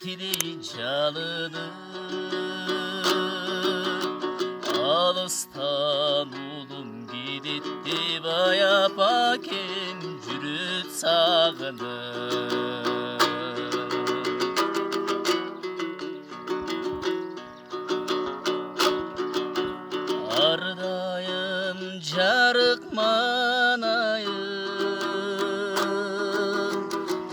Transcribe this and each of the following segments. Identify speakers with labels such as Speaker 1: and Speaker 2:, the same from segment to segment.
Speaker 1: tili çalınır. Alıstan ulum giditti baya paken jürüt sağınır. Ardayın jarık manayın,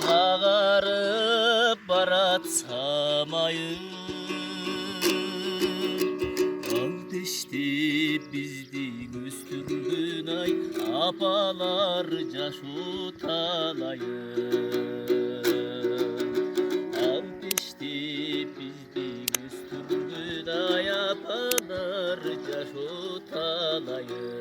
Speaker 1: ağarıp barat samayın. Aldeşti bizdi östürdün ay, apalar jaş utalayın. Aldeşti bizdi östürdün ay, apalar jaş utalayın.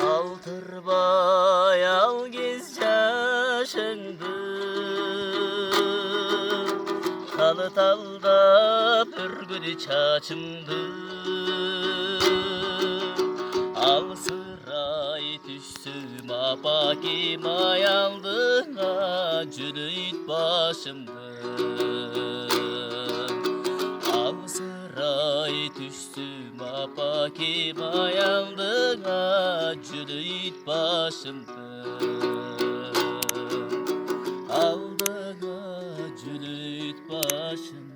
Speaker 1: Kaltırbay al gez yaşındı, talı talda pürgüdü çaçımdı. Al sıray düşsüm apakim ayaldığına cülüt başımdı. Al sıray düşsüm apakim ayaldığına cülüt başımdı. Aldığına cülüt başımdı.